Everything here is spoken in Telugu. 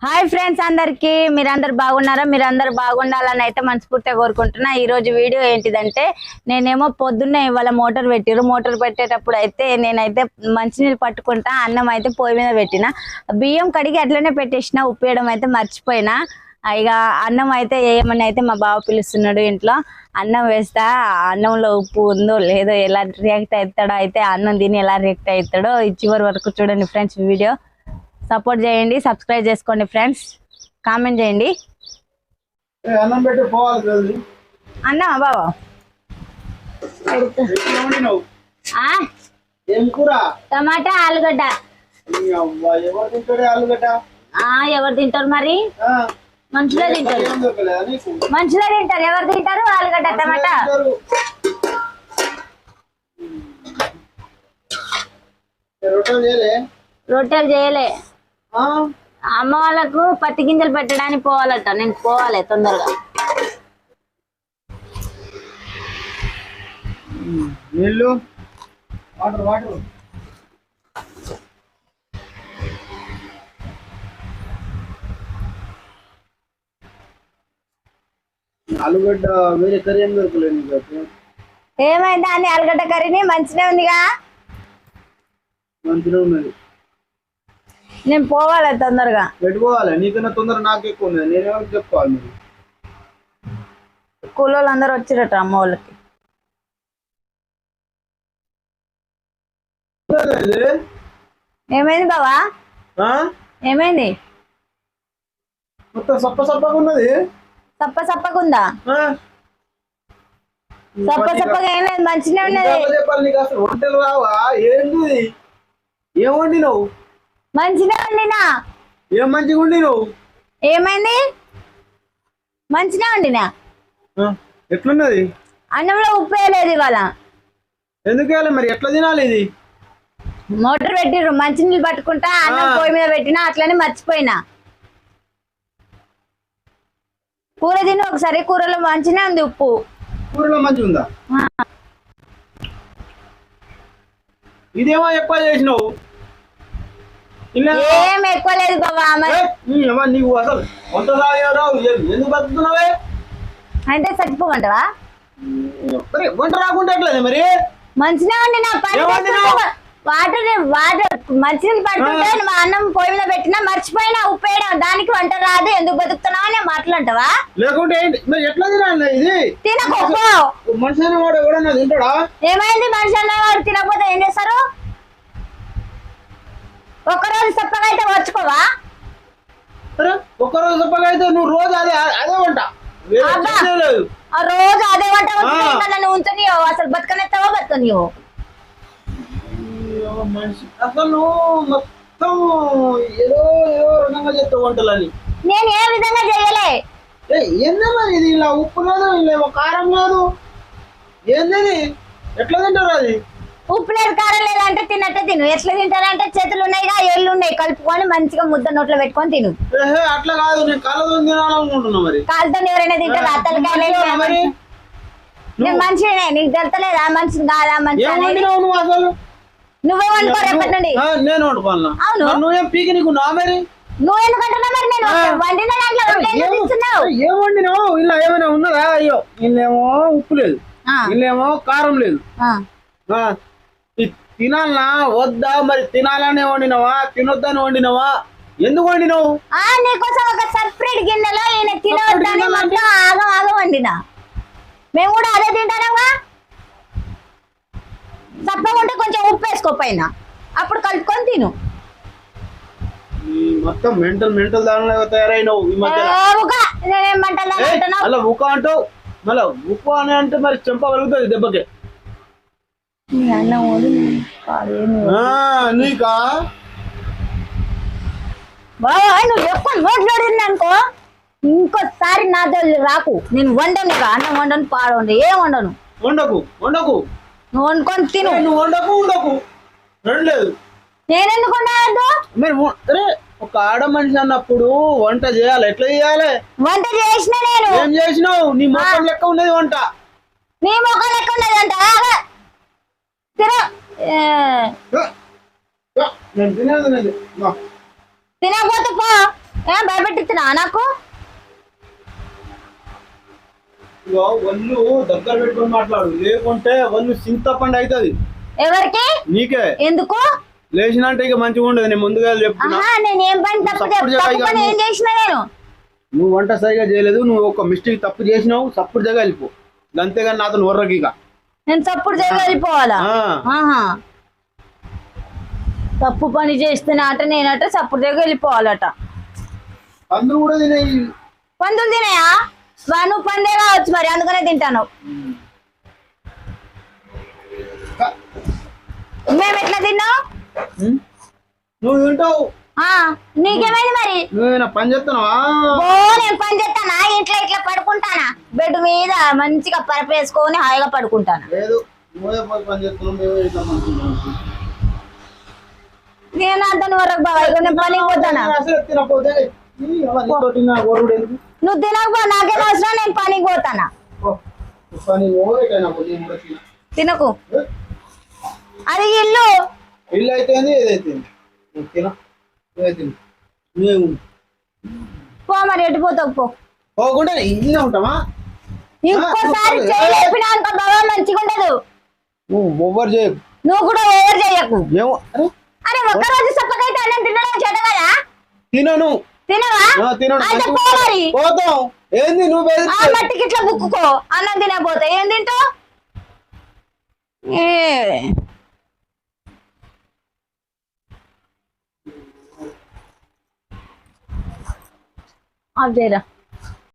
హాయ్ ఫ్రెండ్స్, అందరికి మీరందరు బాగున్నారా? మీరందరు బాగుండాలని అయితే మనస్ఫూర్తిగా కోరుకుంటున్నా. ఈ రోజు వీడియో ఏంటిదంటే, నేనేమో పొద్దున్నే ఇవాళ మోటార్ పెట్టేటప్పుడు అయితే నేనైతే మంచినీళ్ళు పట్టుకుంటా, అన్నం అయితే పొయ్యి మీద పెట్టిన, బియ్యం కడిగి అట్లనే పెట్టేసిన, ఉప్పు వేయడం అయితే మర్చిపోయినా. ఇక అన్నం అయితే వేయమని అయితే మా బావ పిలుస్తున్నాడు. ఇంట్లో అన్నం వేస్తా, అన్నంలో ఉప్పు ఉందో లేదో, ఎలా రియాక్ట్ అవుతాడో, అయితే అన్నం తిని ఎలా రియాక్ట్ అవుతాడో చివరి వరకు చూడండి ఫ్రెండ్స్. వీడియో సపోర్ట్ చేయండి, సబ్స్క్రైబ్ చేసుకోండి ఫ్రెండ్స్, కామెంట్ చేయండి. అన్నం పెట్టి పోవాలి. అన్నమా బాబా? ఏం కూర? టమాటా ఆలుగడ్డ. ఎవరు తింటారు ఆలుగడ్డ? ఎవరు తింటారు మరి? మంచిగా తింటారు, మంచిగా తింటారు. ఎవరు తింటారు ఆలుగడ్డ టమాటా? రొట్టెలు చేయలే. అమ్మ వాళ్ళకు పత్తి గింజలు పెట్టడానికి పోవాలట, నేను పోవాలి తొందరగా. నీళ్ళు, వాటర్ వాటర్. ఆలుగడ్డ వేరే కర్రీ ఏం దొరకలేదు. ఏమైందా అని? ఆలుగడ్డ కర్రీని మంచిగా ఉందిగా, మంచిగా ఉన్నది. నేను పోవాలి తొందరగా. పెట్టుకోవాలి, నీకన్నా తొందర నాకు ఎక్కువ ఉన్నది. నేనేమో చెప్పుకోవాలి. మీరు కూలోళ్ళు అందరూ వచ్చిరట అమ్మ వాళ్ళకి. ఏమైంది బావా? ఏమైంది? మొత్తం సప్ప సప్పగా ఉన్నది. సప్ప సప్పగుందా? సప్ప సప్పగా ఏం లేదు, మంచిగా ఉన్నది. చెప్పాలి నీకు, అసలు వంటలు రావా? ఏంది? ఏం వండినావు? మంచిగా వండినా. ఏం మంచిగా వండినావు? ఏమైంది? మంచిగా వండినా. ఎట్లున్నది? అన్నంలో ఉప్పు వేయలేదు ఇవాళ. ఎందుకు వేయాలి మరి? ఎట్లా తినాలి ఇది? మోటార్ పెట్టిర్రు, మంచినీళ్ళు పట్టుకుంటా, అన్నం పొయ్యి మీద పెట్టినా, అట్లనే మర్చిపోయినా. కూర తిని ఒకసారి, కూరలో మంచిగా ఉంది ఉప్పు. కూరలో మంచిగా ఉందా? ఇదేమో ఎక్కువ చేసినావు. ఏం ఎక్కువ లేదు బాబా. నీకు అసలు వంట రావు, ఎందుకు బతుకుతున్నావే? అంటే చచ్చిపోమంటావా? వంట రాకుండా ఎట్లేదు మరి? మంచిగా వండినా, వాటర్ మంచినీళ్ళు పడుతుంటే మా అన్నం పొయ్యి మీద పెట్టినా, మర్చిపోయినా ఉప్పు వేయడం. దానికి వంట రాదు, ఎందుకు బతుకుతున్నావు అని మాట్లాంటావా? లేకుంటే మరి ఎట్లా తినాలి ఇది? తినకపో. మనిషి అనేవాడు ఎవడన్నా తింటాడా? ఏమైంది? మనిషి అనేవాడు తినకపోతే ఏం చేస్తారు? ఒక్కరోజు చప్పగా అయితే వచ్చుకోవా? ఒక్కరోజు చప్పగా అయితే నువ్వు రోజు అదే అదే వంట. రోజు అదే వంట నన్ను ఉంచనియో, అసలు బతకనెత్తావో బతకనియో. మనిషి అసలు మొత్తం ఏదో ఏదో రకంగా చేస్తావు వంటలని. నేను ఏ విధంగా చేయలే. ఏందమ్మా ఇది? ఇలా ఉప్పు లేదు, ఇలా కారం లేదు, ఏంది? ఎట్లా తింటారు అది? ఉప్పు లేదు, కారం లేదు అంటే తిన్నట్టే తిను. ఎట్లా తింటారంటే చేతులు ఉన్నాయిగా, ఏళ్ళు ఉన్నాయి, కలుపుకొని మంచిగా ముద్ద నోట్లో పెట్టుకొని తిను. అట్లా కాదు, నేను కళ్ళతో తినాలనుకుంటున్నా. మరి కాలుతో ఎవరైనా తింటారా? అత్తలకాయలు. నేను మనిషినే, నీకు తెలుతలేదా? మనిషిని కాదా? మనిషి అసలు నువ్వే వండుకో రేపటి నుండి. నేను వండుకోవాలా? అవును, నువ్వేం పీకి నీకు నా మరి? నువ్వు ఎందుకంటున్నావు మరి? నేను వండిన దాంట్లో ఏం వండినావు? ఇలా ఏమైనా ఉన్నదా? అయ్యో, ఇల్లేమో ఉప్పు లేదు, ఇల్లేమో కారం లేదు. తినాలనా వద్దా? మరి తినాలనే వండినవా, తినొద్దని వండినవా? ఎందుకు వండినావు? నీకోసం ఒక సపరేట్ గిన్నెలో ఈయన తినొద్దని మొత్తం ఆగం ఆగం వండినా. మేము కూడా అదే తింటానమ్మా. తప్పకుంటే కొంచెం ఉప్పు వేసుకోపోయినా, అప్పుడు కలుపుకొని తిను. మొత్తం మెంటల్ మెంటల్ దానిలో తయారైనవు ఈ మధ్య. అలా ఉక్క అంటావు, మళ్ళా ఉప్పు అని అంటే మరి చెంప కలుగుతుంది దెబ్బకి. నీకా బాబా, నువ్వు ఎక్కువ నోట్లాడింది అనుకో, ఇంకోసారి నా దగ్గర రాకు. నేను వండను, అన్నం వండను, పాడు వండు, ఏం వండను. వండకు వండకు, నువ్వు వండుకొని తిను. నువ్వు వండకు ఉండకు రెండు లేదు. నేనెందుకు వండవద్దు? మరి అరే, ఒక ఆడ మనిషి అన్నప్పుడు వంట చేయాలి. ఎట్లా చేయాలి? వంట చేసిన నేను. ఏం చేసినావు? నీ మొక్కం లెక్క ఉన్నది వంట. నీ మొక్కం లెక్క ఉన్నది వంట. నేను తినేది తినకపోతే పో. భయపెట్టిస్తున్నా నాకు? ఇగో ఒళ్ళు దగ్గర పెట్టుకొని మాట్లాడు, లేకుంటే ఒళ్ళు చింతపండు అవుతుంది. ఎవరికి? నీకే. ఎందుకు? లేచినంటే ఇక మంచిగా ఉండదు. నేను ముందుగా చెప్తున్నా. నేను ఏం పని తప్పు ఏం చేసినా? నువ్వు వంట సరిగా చేయలేదు, నువ్వు ఒక మిస్టేక్ తప్పు చేసినావు, సప్పుడు జగ వెళ్ళిపో. అంతేగాని నాతో వర్రకి ఇక నేను తప్పుడు జగ వెళ్ళిపోవాలా? తప్పు పని చేస్తేనే అట నేనట సప్పుడు జగ వెళ్ళిపోవాలట. పందులు కూడా తినేయి. పందులు తినాయా? నువ్వు పందే కావచ్చు మరి, అందుకనే తింటాను. మేము ఎట్లా తిన్నావు? నువ్వు తింటావు. నీకేమైంది మరి? నువ్వేనా పని చేస్తున్నావా? నేను పని చేస్తానా? ఇంట్లో ఇట్లా పడుకుంటానా? బెడ్ మీద మంచిగా పరపేసుకొని హాయిగా పడుకుంటాను. లేదు, నువ్వే పని చేస్తున్నావు. నేను అంత వరకు బాగా నేను పనికి పోతానా? నువ్వు తినకపో, నాకేం అవసరం, నేను పనికి పోతానా? తినకు, అది ఇల్లు. ఇల్లు అయితే ఏదైతే పో మరి, ఎటు పోతావు పో. పోకుండా ఇల్లు ఉంటావా? ఇంకోసారి చేయలేపినాక బాబా మంచిగా ఉండదు. ఓవర్ చేయకు. నువ్వు కూడా ఓవర్ చేయకు. అరే ఒక్కరోజు సప్పకైతే అన్నం తినడం చేత కదా? తినను. తినవా? అయితే పో మరి. పోతాం. ఏంది నువ్వు మట్టికి ఇట్లా బుక్కుకో, అన్నం తినకపోతే ఏం తింటావు? ఆఫ్ చేయరా.